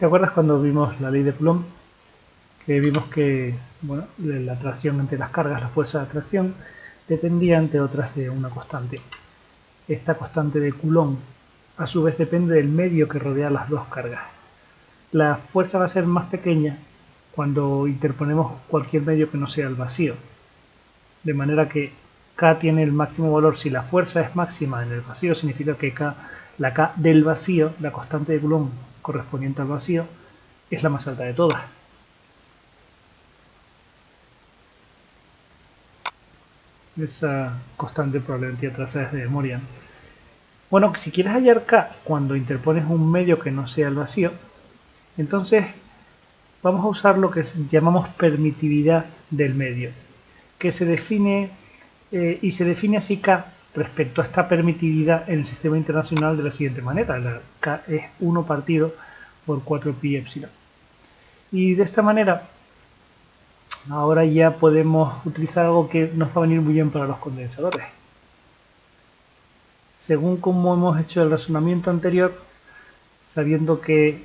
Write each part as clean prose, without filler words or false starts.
¿Te acuerdas cuando vimos la ley de Coulomb? Que vimos que bueno, la atracción entre las cargas, la fuerza de atracción, dependía entre otras de una constante. Esta constante de Coulomb a su vez depende del medio que rodea las dos cargas. La fuerza va a ser más pequeña cuando interponemos cualquier medio que no sea el vacío. De manera que K tiene el máximo valor. Si la fuerza es máxima en el vacío, significa que la K del vacío, la constante de Coulomb correspondiente al vacío, es la más alta de todas. Esa constante probablemente ya te la sabes de memoria. Bueno, si quieres hallar K cuando interpones un medio que no sea el vacío, entonces vamos a usar lo que llamamos permitividad del medio, que se define se define así K respecto a esta permitividad en el sistema internacional de la siguiente manera. La K es 1 partido por 4 pi epsilon. Y de esta manera ahora ya podemos utilizar algo que nos va a venir muy bien para los condensadores. Según como hemos hecho el razonamiento anterior, sabiendo que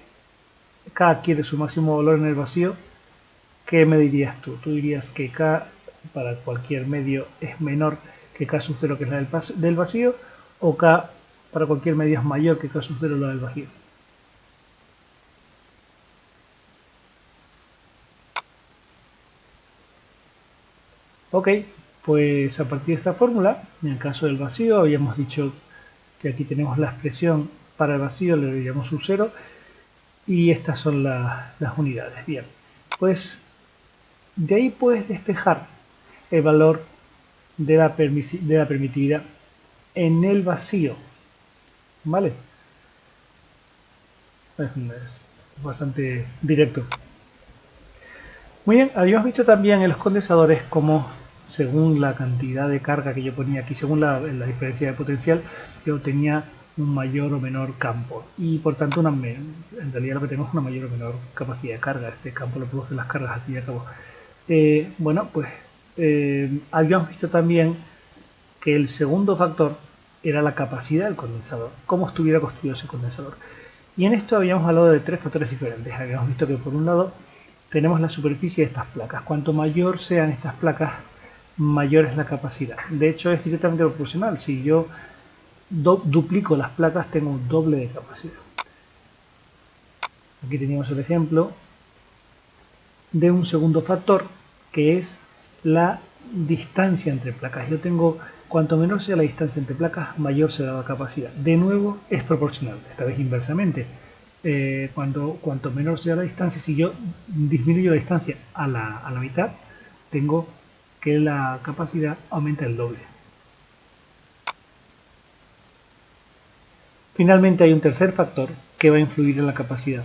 K adquiere su máximo valor en el vacío, ¿qué me dirías tú? Tú dirías que K para cualquier medio es menor que K sub 0, que es la del vacío, o K para cualquier medio es mayor que K sub 0, la del vacío. Ok, pues a partir de esta fórmula, en el caso del vacío, habíamos dicho que aquí tenemos la expresión para el vacío, le diríamos sub 0, y estas son las unidades. Bien, pues de ahí puedes despejar el valor de la permitividad en el vacío, ¿vale? Es bastante directo. Muy bien, habíamos visto también en los condensadores cómo según la cantidad de carga que yo ponía aquí, según la diferencia de potencial, yo tenía un mayor o menor campo y por tanto en realidad lo que tenemos es una mayor o menor capacidad de carga. Este campo lo producen las cargas al fin y al cabo. Bueno, pues habíamos visto también que el segundo factor era la capacidad del condensador, cómo estuviera construido ese condensador. Y en esto habíamos hablado de tres factores diferentes. Habíamos visto que por un lado tenemos la superficie de estas placas. Cuanto mayor sean estas placas, mayor es la capacidad. De hecho es directamente proporcional. Si yo duplico las placas, tengo un doble de capacidad. Aquí teníamos el ejemplo de un segundo factor, que es la distancia entre placas. Yo tengo, cuanto menor sea la distancia entre placas, mayor será la capacidad. De nuevo es proporcional, esta vez inversamente. Cuanto menor sea la distancia, si yo disminuyo la distancia a la mitad, tengo que la capacidad aumenta el doble. Finalmente hay un tercer factor que va a influir en la capacidad,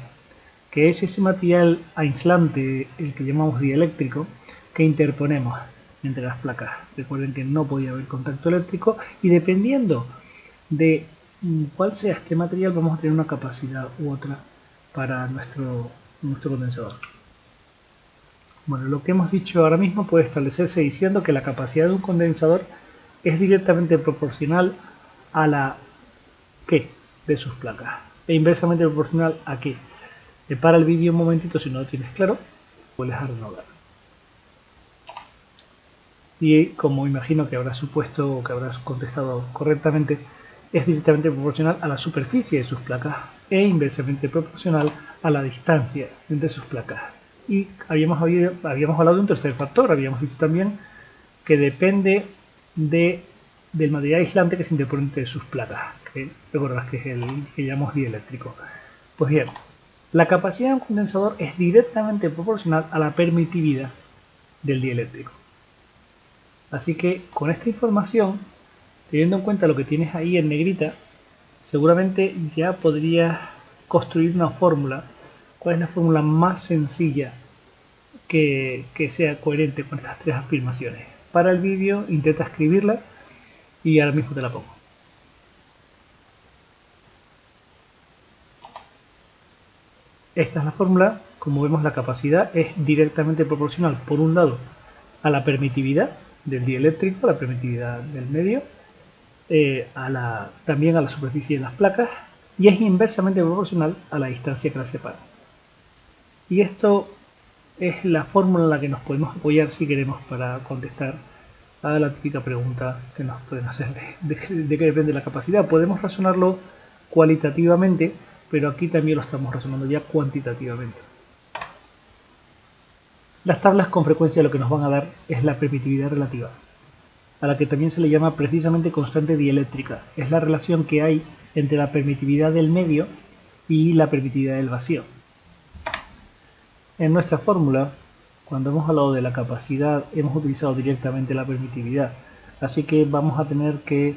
que es ese material aislante, el que llamamos dieléctrico, que interponemos entre las placas. Recuerden que no podía haber contacto eléctrico y dependiendo de cuál sea este material vamos a tener una capacidad u otra para nuestro condensador. Bueno, lo que hemos dicho ahora mismo puede establecerse diciendo que la capacidad de un condensador es directamente proporcional a la Q de sus placas e inversamente proporcional a Q. Para el vídeo un momentito si no lo tienes claro, vuelves a renovar. Y como imagino que habrás supuesto o que habrás contestado correctamente, es directamente proporcional a la superficie de sus placas e inversamente proporcional a la distancia entre sus placas. Y habíamos hablado de un tercer factor, habíamos visto también que depende del material aislante que se interpone entre sus placas, que recordarás que es el que llamamos dieléctrico. Pues bien, la capacidad de un condensador es directamente proporcional a la permitividad del dieléctrico. Así que con esta información, teniendo en cuenta lo que tienes ahí en negrita, seguramente ya podrías construir una fórmula. ¿Cuál es la fórmula más sencilla que sea coherente con estas tres afirmaciones? Para el vídeo intenta escribirla y ahora mismo te la pongo. Esta es la fórmula. Como vemos, la capacidad es directamente proporcional, por un lado, a la permitividad del dieléctrico, la permitividad del medio, también a la superficie de las placas, y es inversamente proporcional a la distancia que las separa. Y esto es la fórmula en la que nos podemos apoyar si queremos para contestar a la típica pregunta que nos pueden hacer de qué depende la capacidad. Podemos razonarlo cualitativamente, pero aquí también lo estamos razonando ya cuantitativamente. Las tablas con frecuencia lo que nos van a dar es la permitividad relativa, a la que también se le llama precisamente constante dieléctrica. Es la relación que hay entre la permitividad del medio y la permitividad del vacío. En nuestra fórmula, cuando hemos hablado de la capacidad, hemos utilizado directamente la permitividad, así que vamos a tener que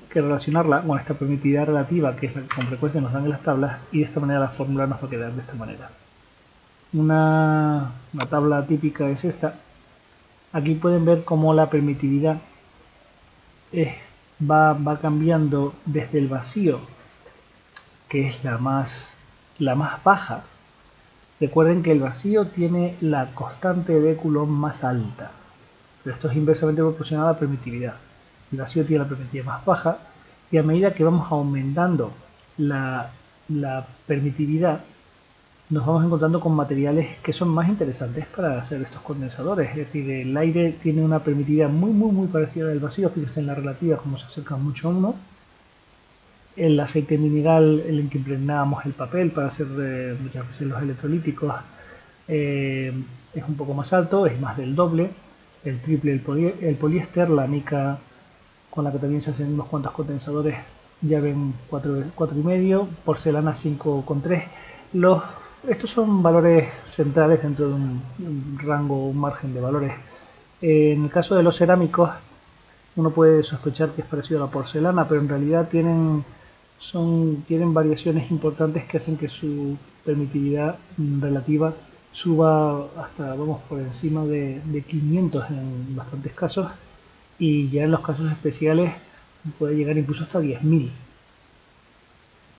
relacionarla con esta permitividad relativa, que es la que con frecuencia nos dan en las tablas, y de esta manera la fórmula nos va a quedar de esta manera. Una tabla típica es esta. Aquí pueden ver cómo la permitividad va cambiando desde el vacío, que es la más baja. Recuerden que el vacío tiene la constante de Coulomb más alta, pero esto es inversamente proporcional a la permitividad. El vacío tiene la permitividad más baja, y a medida que vamos aumentando la permitividad, nos vamos encontrando con materiales que son más interesantes para hacer estos condensadores. Es decir, el aire tiene una permitividad muy parecida al vacío, fíjense en la relativa como se acerca mucho a 1. El aceite mineral en el que impregnábamos el papel para hacer muchas veces los electrolíticos es un poco más alto, es más del doble. El triple el poliéster, la mica con la que también se hacen unos cuantos condensadores, ya ven 4,5, porcelana 5,3. Estos son valores centrales dentro de un rango, un margen de valores. En el caso de los cerámicos, uno puede sospechar que es parecido a la porcelana, pero en realidad tienen variaciones importantes que hacen que su permitividad relativa suba hasta, vamos, por encima de 500 en bastantes casos, y ya en los casos especiales puede llegar incluso hasta 10.000.